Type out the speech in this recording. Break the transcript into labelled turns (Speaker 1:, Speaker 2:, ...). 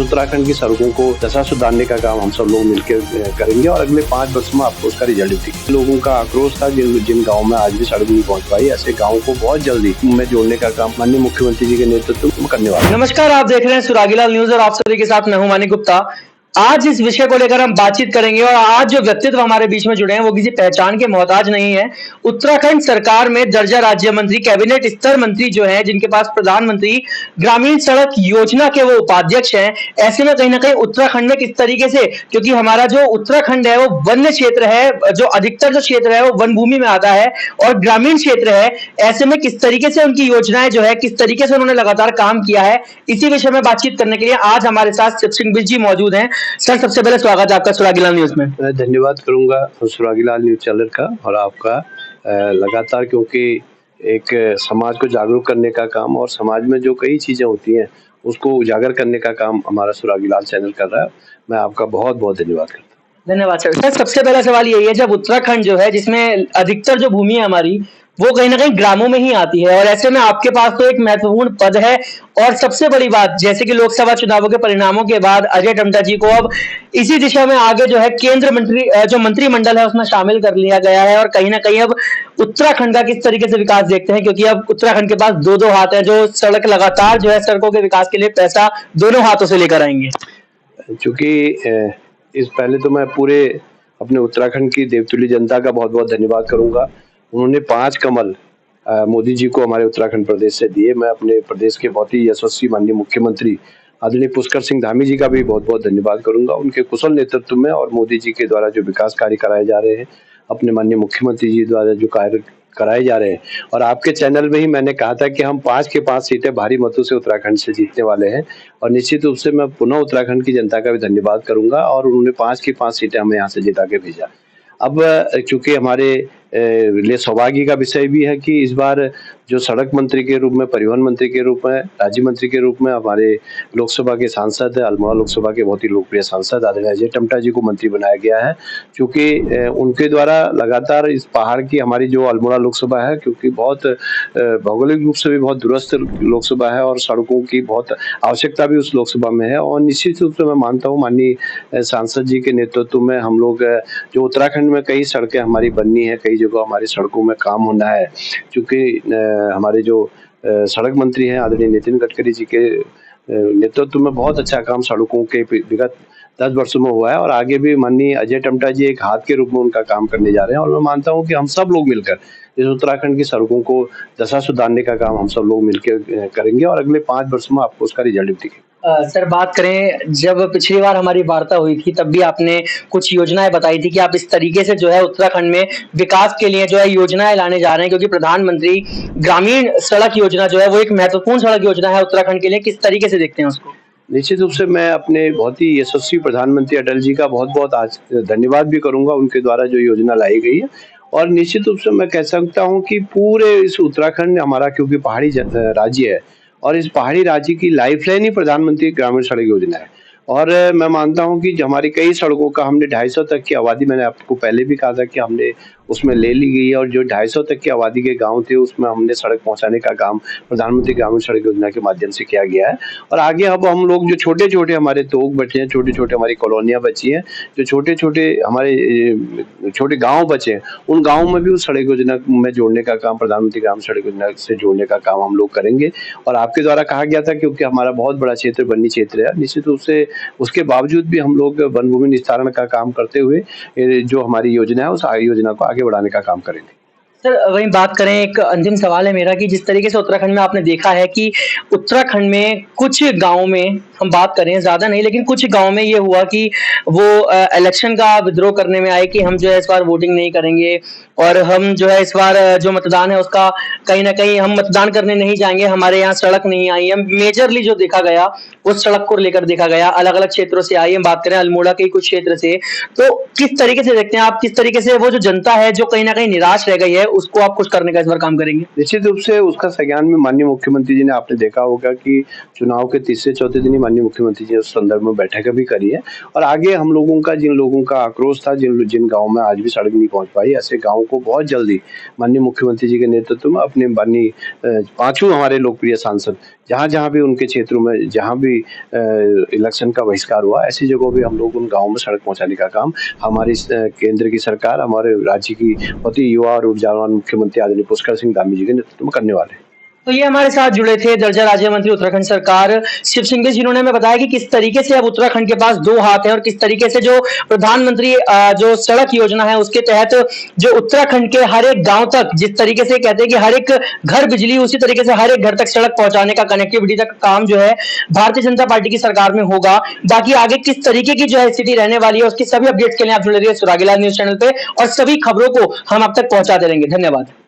Speaker 1: उत्तराखंड की सड़कों को दशा सुधारने का काम हम सब लोग मिलकर करेंगे और अगले 5 वर्ष में आपको उसका रिजल्ट दिखेगा। लोगों का आक्रोश था जिन गाँव में आज भी सड़क नहीं पहुँच पाई, ऐसे गाँव को बहुत जल्दी में जोड़ने का काम माननीय मुख्यमंत्री जी के नेतृत्व में करने वाले।
Speaker 2: नमस्कार, आप देख रहे हैं सुरागीलाल न्यूज और आप सभी के साथ मैं हूं मानिक गुप्ता। आज इस विषय को लेकर हम बातचीत करेंगे और आज जो व्यक्तित्व हमारे बीच में जुड़े हैं वो किसी पहचान के मोहताज नहीं है। उत्तराखंड सरकार में दर्जा राज्य मंत्री, कैबिनेट स्तर मंत्री जो है, जिनके पास प्रधानमंत्री ग्रामीण सड़क योजना के वो उपाध्यक्ष हैं। ऐसे में कहीं ना कहीं उत्तराखंड में किस तरीके से, क्योंकि हमारा जो उत्तराखंड है वो वन्य क्षेत्र है, जो अधिकतर जो क्षेत्र है वो वन भूमि में आता है और ग्रामीण क्षेत्र है। ऐसे में किस तरीके से उनकी योजनाएं जो है, किस तरीके से उन्होंने लगातार काम किया है, इसी विषय में बातचीत करने के लिए आज हमारे साथ शिव सिंह बिष्ट जी मौजूद हैं। सर, सबसे पहले स्वागत है आपका सुरागीलाल न्यूज में।
Speaker 1: मैं धन्यवाद करूंगा सुरागीलाल न्यूज चैनल का और आपका लगातार, क्योंकि एक समाज को जागरूक करने का काम और समाज में जो कई चीजें होती हैं उसको उजागर करने का काम हमारा सुरागीलाल चैनल कर रहा है। मैं आपका बहुत बहुत धन्यवाद करता हूँ।
Speaker 2: धन्यवाद सर। सर, सबसे पहला सवाल यही है, जब उत्तराखंड जो है, जिसमें अधिकतर जो भूमि है हमारी वो कहीं ना कहीं ग्रामों में ही आती है और ऐसे में आपके पास तो एक महत्वपूर्ण पद है और सबसे बड़ी बात, जैसे कि लोकसभा चुनावों के परिणामों के बाद अजय टम्टा जी को अब इसी दिशा में आगे जो है केंद्र मंत्री, जो मंत्रिमंडल है उसमें शामिल कर लिया गया है और कहीं ना कहीं अब उत्तराखंड का किस तरीके से विकास देखते हैं, क्योंकि अब उत्तराखंड के पास दो हाथ है जो सड़क लगातार जो है सड़कों के विकास के लिए पैसा दोनों हाथों से लेकर आएंगे।
Speaker 1: चूंकि इस पहले तो मैं पूरे अपने उत्तराखंड की देवतुल्य जनता का बहुत बहुत धन्यवाद करूंगा। उन्होंने 5 कमल मोदी जी को हमारे उत्तराखंड प्रदेश से दिए। मैं अपने प्रदेश के बहुत ही यशस्वी माननीय मुख्यमंत्री आदरणीय पुष्कर सिंह धामी जी का भी बहुत बहुत धन्यवाद करूंगा। उनके कुशल नेतृत्व में और मोदी जी के द्वारा जो विकास कार्य कराए जा रहे हैं, अपने माननीय मुख्यमंत्री जी द्वारा जो कार्य कराए जा रहे हैं, और आपके चैनल में ही मैंने कहा था कि हम 5 के 5 सीटें भारी मतों से उत्तराखंड से जीतने वाले हैं और निश्चित रूप से मैं पुनः उत्तराखंड की जनता का भी धन्यवाद करूंगा और उन्होंने 5 की 5 सीटें हमें यहाँ से जिता के भेजा। अब चूंकि हमारे लिए सौभाग्य का विषय भी है कि इस बार जो सड़क मंत्री के रूप में, परिवहन मंत्री के रूप में, राज्य मंत्री के रूप में हमारे लोकसभा के सांसद, अल्मोड़ा लोकसभा के बहुत ही लोकप्रिय सांसद आदरणीय अजय टम्टा जी को मंत्री बनाया गया है। क्योंकि उनके द्वारा लगातार इस पहाड़ की हमारी जो अल्मोड़ा लोकसभा है, क्योंकि बहुत भौगोलिक रूप से भी बहुत दूरस्थ लोकसभा है और सड़कों की बहुत आवश्यकता भी उस लोकसभा में है और निश्चित रूप से मैं मानता हूँ माननीय सांसद जी के नेतृत्व में हम लोग जो उत्तराखंड में कई सड़कें हमारी बननी है, कई जगह हमारी सड़कों में काम होना है। क्योंकि हमारे जो सड़क मंत्री हैं आदरणीय नितिन गडकरी जी के नेतृत्व में बहुत अच्छा काम सड़कों के विगत 10 वर्षों में हुआ है और आगे भी माननीय अजय टम्टा जी एक हाथ के रूप में उनका काम करने जा रहे हैं और मैं मानता हूं कि हम सब लोग मिलकर इस उत्तराखंड की सड़कों को दशा सुधारने का काम हम सब लोग मिलकर करेंगे और अगले 5 वर्षों में आपको उसका रिजल्ट दिखेगा।
Speaker 2: सर, बात करें, जब पिछली बार हमारी वार्ता हुई थी तब भी आपने कुछ योजनाएं बताई थी कि आप इस तरीके से जो है उत्तराखंड में विकास के लिए जो है योजनाएं लाने जा रहे हैं, क्योंकि प्रधानमंत्री ग्रामीण सड़क योजना जो है वो एक महत्वपूर्ण सड़क योजना है उत्तराखंड के लिए। किस तरीके से देखते हैं उसको?
Speaker 1: निश्चित रूप से मैं अपने बहुत ही यशस्वी प्रधानमंत्री अटल जी का बहुत बहुत आज धन्यवाद भी करूंगा, उनके द्वारा जो योजना लाई गई है। और निश्चित रूप से मैं कह सकता हूं कि पूरे इस उत्तराखंड हमारा, क्योंकि पहाड़ी राज्य है और इस पहाड़ी राज्य की लाइफलाइन ही प्रधानमंत्री ग्रामीण सड़क योजना है और मैं मानता हूं कि हमारी कई सड़कों का हमने 250 तक की आबादी, मैंने आपको पहले भी कहा था कि हमने उसमें ले ली गई है और जो 250 तक की आबादी के गांव थे उसमें हमने सड़क पहुंचाने का काम प्रधानमंत्री ग्रामीण सड़क योजना के माध्यम से किया गया है। और आगे अब हम लोग जो छोटे छोटे हमारे तोग बचे हैं, छोटे छोटे हमारी कॉलोनियां बची हैं, जो छोटे छोटे हमारे छोटे गाँव बचे हैं, उन गाँव में भी उस सड़क योजना में जोड़ने का काम, प्रधानमंत्री ग्रामीण सड़क योजना से जोड़ने का काम हम लोग करेंगे। और आपके द्वारा कहा गया था क्योंकि हमारा बहुत बड़ा क्षेत्र वन्य क्षेत्र है, निश्चित रूप से उसके बावजूद भी हम लोग वन भूमि निस्तारण का काम करते हुए जो हमारी योजना है उस योजना को आगे बढ़ाने का काम करेंगे।
Speaker 2: सर, वहीं बात करें, एक अंतिम सवाल है मेरा कि जिस तरीके से उत्तराखंड में आपने देखा है कि उत्तराखंड में कुछ गांवों में, हम बात करें ज्यादा नहीं, लेकिन कुछ गांव में ये हुआ कि वो इलेक्शन का विद्रोह करने में आए कि हम जो है इस बार वोटिंग नहीं करेंगे और हम जो है इस बार जो मतदान है उसका कहीं ना कहीं हम मतदान करने नहीं जाएंगे, हमारे यहाँ सड़क नहीं आई है। मेजरली जो देखा गया उस सड़क को लेकर देखा गया, अलग अलग क्षेत्रों से आई, हम बात करें अल्मोड़ा के कुछ क्षेत्र से। तो किस तरीके से देखते हैं आप, किस तरीके से वो जो जनता है जो कहीं ना कहीं निराश रह गई है उसको आप कुछ करने का इस बार काम करेंगे?
Speaker 1: निश्चित रूप से उसका संज्ञान में माननीय मुख्यमंत्री जी ने, आपने देखा होगा कि चुनाव के तीसरे चौथे दिन ही माननीय मुख्यमंत्री जी ने उस संदर्भ में बैठकें भी करी है। और आगे हम लोगों का, जिन लोगों का आक्रोश था, जिन गाँव में आज भी सड़क नहीं पहुंच पाई, ऐसे गाँव को बहुत जल्दी माननीय मुख्यमंत्री जी के नेतृत्व में अपने माननीय पांचों हमारे लोकप्रिय सांसद जहाँ भी उनके क्षेत्रों में जहाँ भी इलेक्शन का बहिष्कार हुआ, ऐसी जगहों पे हम लोग उन गाँव में सड़क पहुंचाने का काम हमारी केंद्र की सरकार, हमारे राज्य की बहुत ही युवा और ऊर्जावान मुख्यमंत्री आदरणीय पुष्कर सिंह धामी जी के नेतृत्व में करने वाले हैं।
Speaker 2: तो ये हमारे साथ जुड़े थे दर्जा राज्य मंत्री उत्तराखंड सरकार शिव सिंह, जिन्होंने हमें बताया कि किस तरीके से अब उत्तराखंड के पास दो हाथ है और किस तरीके से जो प्रधानमंत्री जो सड़क योजना है उसके तहत जो उत्तराखंड के हर एक गांव तक, जिस तरीके से कहते हैं कि हर एक घर बिजली, उसी तरीके से हर एक घर तक सड़क पहुंचाने का, कनेक्टिविटी तक काम जो है भारतीय जनता पार्टी की सरकार में होगा। बाकी आगे किस तरीके की जो है स्थिति रहने वाली है, उसकी सभी अपडेट्स के लिए आप जुड़े रहिए सुरागीलाल न्यूज चैनल पे और सभी खबरों को हम अब तक पहुंचाते रहेंगे। धन्यवाद।